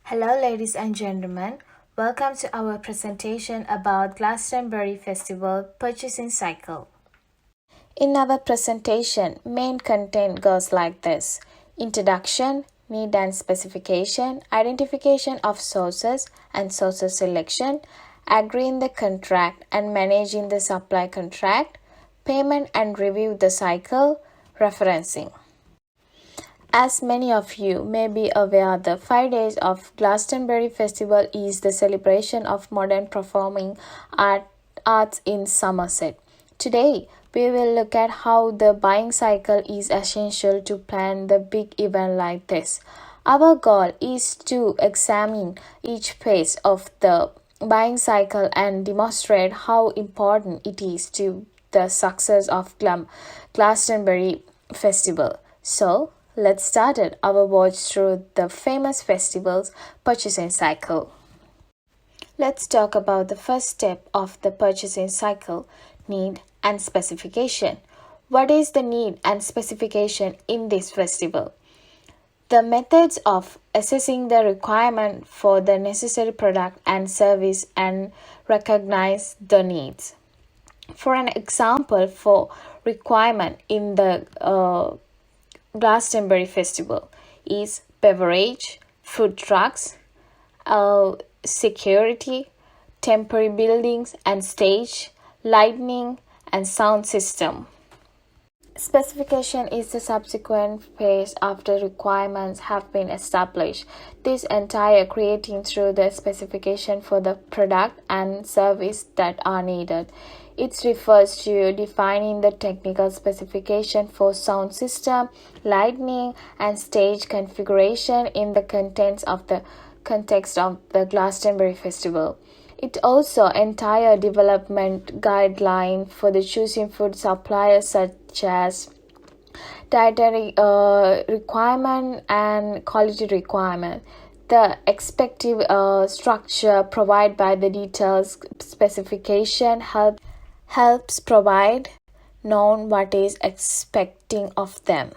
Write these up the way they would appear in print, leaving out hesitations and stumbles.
Hello, ladies and gentlemen. Welcome to our presentation about Glastonbury Festival Purchasing Cycle. In our presentation, main content goes like this: introduction, need and specification, identification of sources and sources selection, agreeing the contract and managing the supply contract, payment and review the cycle, referencing. As many of you may be aware, the 5 days of Glastonbury Festival is the celebration of modern performing arts in Somerset. Today, we will look at how the buying cycle is essential to plan the big event like this. Our goal is to examine each phase of the buying cycle and demonstrate how important it is to the success of Glastonbury Festival. So, let's start our watch through the famous festival's purchasing cycle. Let's talk about the first step of the purchasing cycle, need and specification. What is the need and specification in this festival? The methods of assessing the requirement for the necessary product and service and recognize the needs. For an example, for requirement in the Glastonbury Festival is beverage, food trucks, security, temporary buildings and stage, lighting and sound system. Specification is the subsequent phase after requirements have been established. This entire creating through the specification for the product and service that are needed. It refers to defining the technical specification for sound system, lighting, and stage configuration in the context of the Glastonbury Festival. It also entire development guideline for the choosing food suppliers such as dietary requirement and quality requirement. The expected structure provided by the details specification helps provide known what is expecting of them.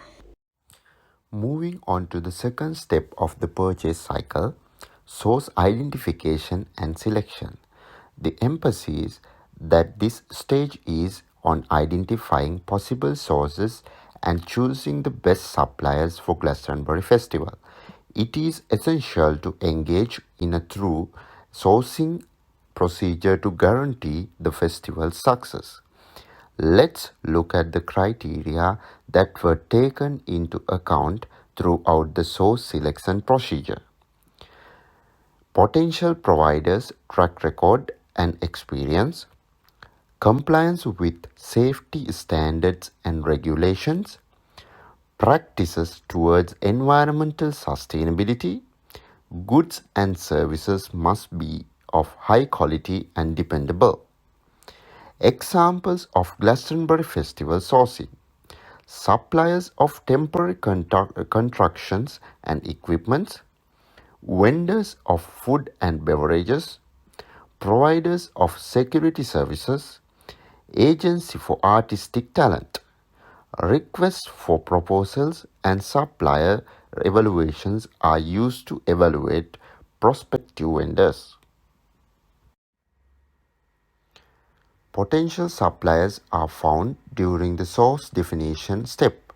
Moving on to the second step of the purchase cycle, source identification and selection. The emphasis that this stage is on identifying possible sources and choosing the best suppliers for Glastonbury Festival. It is essential to engage in a thorough sourcing procedure to guarantee the festival's success. Let's look at the criteria that were taken into account throughout the source selection procedure. Potential providers' track record and experience, compliance with safety standards and regulations, practices towards environmental sustainability, goods and services must be of high quality and dependable. Examples of Glastonbury Festival sourcing: suppliers of temporary constructions and equipment, vendors of food and beverages, providers of security services, agency for artistic talent. Requests for proposals and supplier evaluations are used to evaluate prospective vendors. Potential suppliers are found during the source definition step,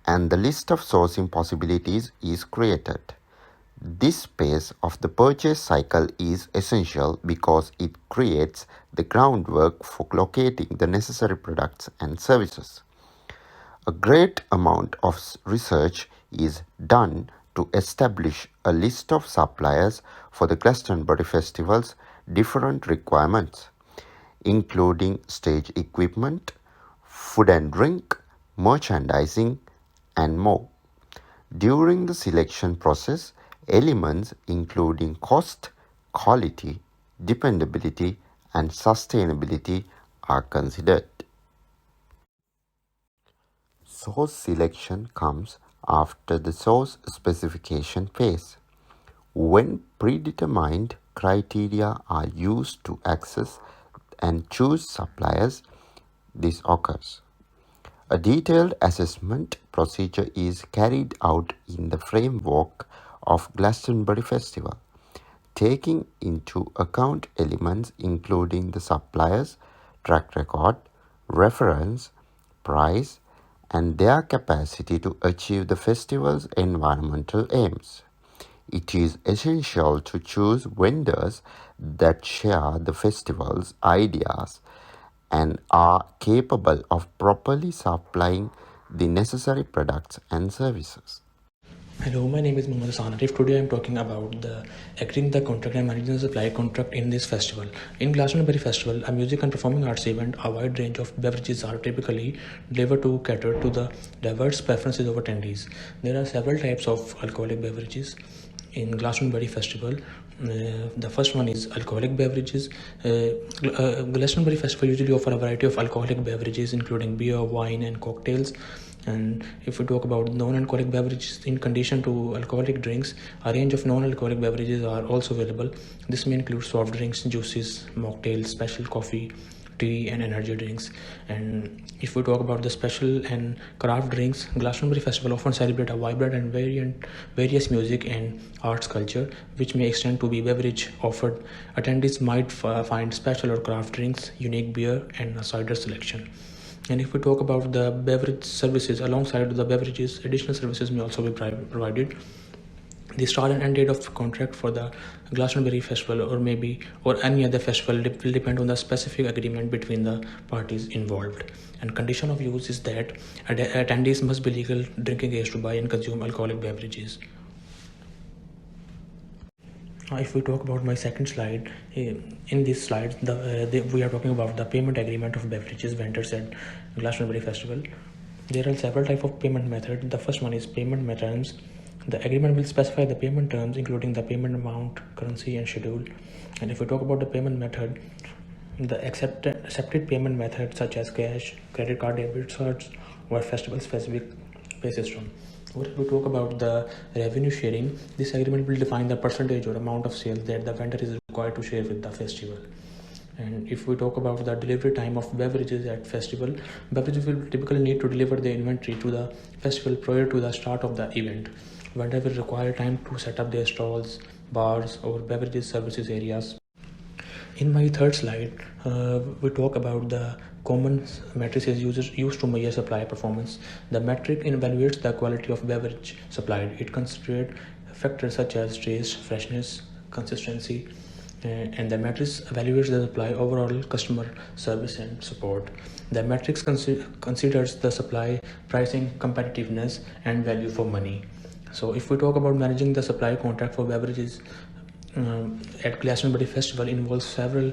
and the list of sourcing possibilities is created. This phase of the purchase cycle is essential because it creates the groundwork for locating the necessary products and services. A great amount of research is done to establish a list of suppliers for the Glastonbury Festival's different requirements, including stage equipment, food and drink, merchandising, and more. During the selection process, elements including cost, quality, dependability, and sustainability are considered. Source selection comes after the source specification phase. When predetermined criteria are used to access and choose suppliers, this occurs. A detailed assessment procedure is carried out in the framework of Glastonbury Festival, taking into account elements including the supplier's track record, reference, price, and their capacity to achieve the festival's environmental aims. It is essential to choose vendors that share the festival's ideas and are capable of properly supplying the necessary products and services. Hello, my name is Mohammad Hassan Arif. Today I am talking about the agreeing the contract and managing the supply contract in this festival. In Glastonbury Festival, a music and performing arts event, a wide range of beverages are typically delivered to cater to the diverse preferences of attendees. There are several types of alcoholic beverages in Glastonbury Festival. The first one is alcoholic beverages. Glastonbury Festival usually offer a variety of alcoholic beverages, including beer, wine, and cocktails. And if we talk about non-alcoholic beverages, in condition to alcoholic drinks, a range of non-alcoholic beverages are also available. This may include soft drinks, juices, mocktails, special coffee, tea, and energy drinks. And if we talk about the special and craft drinks, Glastonbury Festival often celebrate a vibrant and various music and arts culture, which may extend to be beverage offered. Attendees might find special or craft drinks, unique beer, and a cider selection. And if we talk about the beverage services, alongside the beverages, additional services may also be provided. The start and end date of contract for the Glastonbury Festival or any other festival will depend on the specific agreement between the parties involved. And condition of use is that attendees must be legal drinking age to buy and consume alcoholic beverages. If we talk about my second slide, in this slide, we are talking about the payment agreement of beverages vendors at Glastonbury Festival. There are several types of payment methods. The first one is payment terms. The agreement will specify the payment terms, including the payment amount, currency, and schedule. And if we talk about the payment method, the accepted payment methods such as cash, credit card, debit cards, or festival-specific pay system. Or if we talk about the revenue sharing, this agreement will define the percentage or amount of sales that the vendor is required to share with the festival. And if we talk about the delivery time of beverages at festival, beverages will typically need to deliver the inventory to the festival prior to the start of the event. Vendor will require time to set up their stalls, bars, or beverages services areas. In my third slide, we talk about the common matrices used to measure supply performance. The metric evaluates the quality of beverage supplied. It considers factors such as taste, freshness, consistency, and the matrix evaluates the supply overall customer service and support. The matrix considers the supply, pricing, competitiveness, and value for money. So if we talk about managing the supply contract for beverages at Glastonbury Festival involves several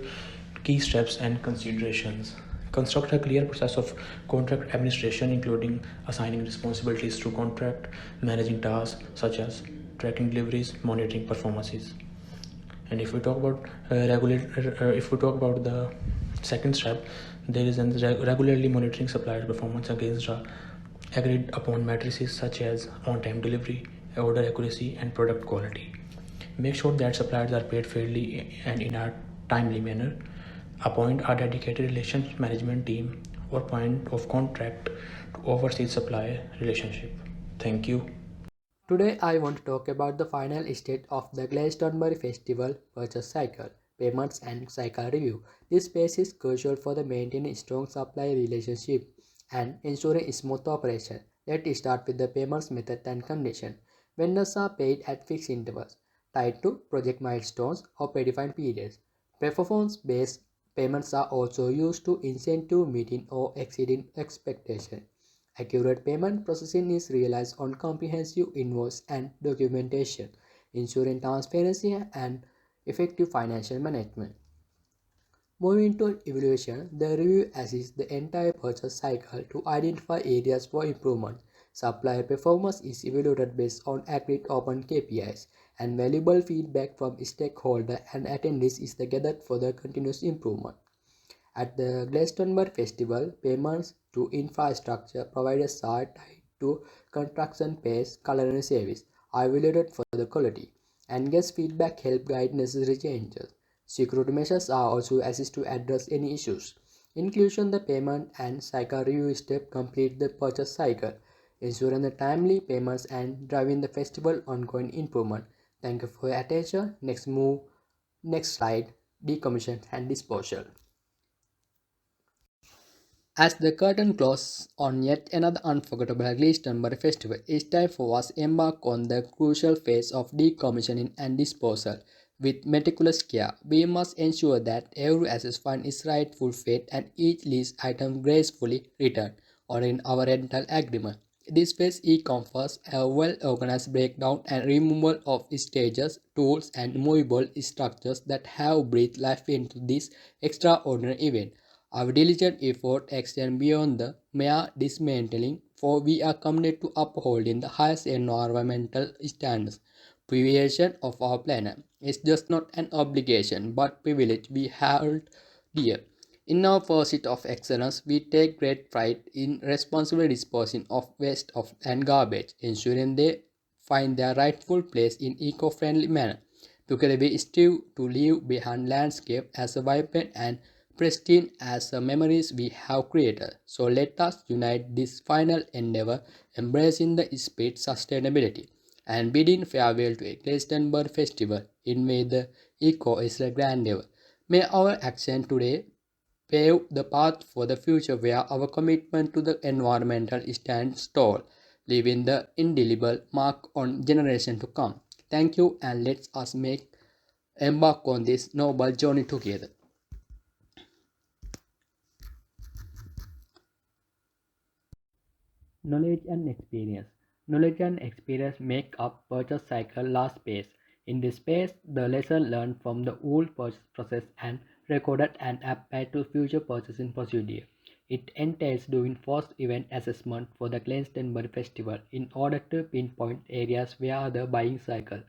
key steps and considerations. Construct a clear process of contract administration, including assigning responsibilities to contract, managing tasks such as tracking deliveries, monitoring performances. And if we talk about the second step, there is regularly monitoring supplier performance against agreed upon matrices such as on-time delivery, order accuracy, and product quality. Make sure that suppliers are paid fairly and in a timely manner. Appoint a dedicated relationship management team or point of contact to oversee supplier relationship. Thank you. Today I want to talk about the final stage of the Glastonbury Festival purchase cycle, payments and cycle review. This phase is crucial for the maintaining strong supply relationship and ensuring smooth operation. Let's start with the payments method and condition. Vendors are paid at fixed intervals, tied to project milestones or predefined periods. Performance-based payments are also used to incentive meeting or exceeding expectations. Accurate payment processing is realized on comprehensive invoice and documentation, ensuring transparency and effective financial management. Moving to evaluation, the review assists the entire purchase cycle to identify areas for improvement. Supplier performance is evaluated based on agreed open KPIs, and valuable feedback from stakeholders and attendees is gathered for the continuous improvement. At the Glastonbury Festival, payments to infrastructure providers are tied to construction pace, culinary service, are evaluated for the quality, and guest feedback help guide necessary changes. Security measures are also assist to address any issues. Inclusion the payment and cycle review step complete the purchase cycle. ensuring the timely payments and driving the festival ongoing improvement. Thank you for your attention. Next slide, decommission and disposal. As the curtain closes on yet another unforgettable Glastonbury festival, it's time for us to embark on the crucial phase of decommissioning and disposal. With meticulous care, we must ensure that every asset finds its rightful fate and each leased item gracefully returned, or in our rental agreement. This phase encompasses a well-organized breakdown and removal of stages, tools, and movable structures that have breathed life into this extraordinary event. Our diligent effort extends beyond the mere dismantling, for we are committed to upholding the highest environmental standards. Preservation of our planet is just not an obligation but privilege we hold dear. In our pursuit of excellence, we take great pride in responsibly disposing of and garbage, ensuring they find their rightful place in eco-friendly manner. Together we strive to leave behind landscape as vibrant and pristine as the memories we have created. So let us unite this final endeavor, embracing the spirit sustainability and bidding farewell to a Glastonbury festival in which the eco is the grandeur. May our action today pave the path for the future where our commitment to the environmental stands tall, leaving the indelible mark on generations to come. Thank you, and let us make embark on this noble journey together. Knowledge and experience. Knowledge and experience make up purchase cycle last phase. In this phase, the lesson learned from the old purchase process and recorded and applied to future purchasing procedure. It entails doing first event assessment for the Glastonbury Festival in order to pinpoint areas where the buying cycle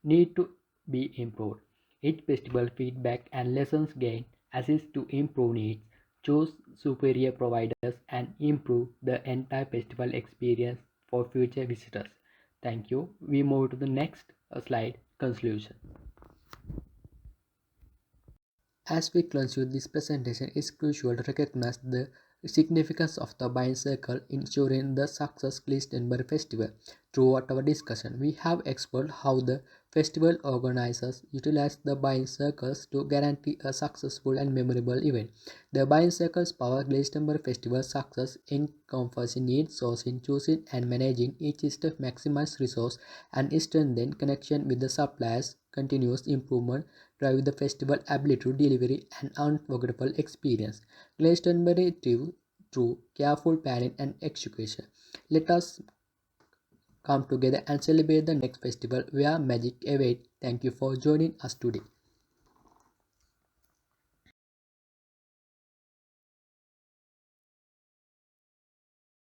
need to be improved. Each festival feedback and lessons gained assist to improve needs, choose superior providers, and improve the entire festival experience for future visitors. Thank you. We move to the next slide, conclusion. As we conclude this presentation, it is crucial to recognize the significance of the buying circle in ensuring the success of Glastonbury Festival. Throughout our discussion, we have explored how the festival organizers utilize the buying circles to guarantee a successful and memorable event. The buying circles power Glastonbury Festival success encompassing needs, sourcing, choosing, and managing each step maximize resource and strengthen connection with the suppliers. Continuous improvement drive the festival ability to deliver an unforgettable experience. Glastonbury through careful planning and execution. Let us come together and celebrate the next festival where magic awaits. Thank you for joining us today.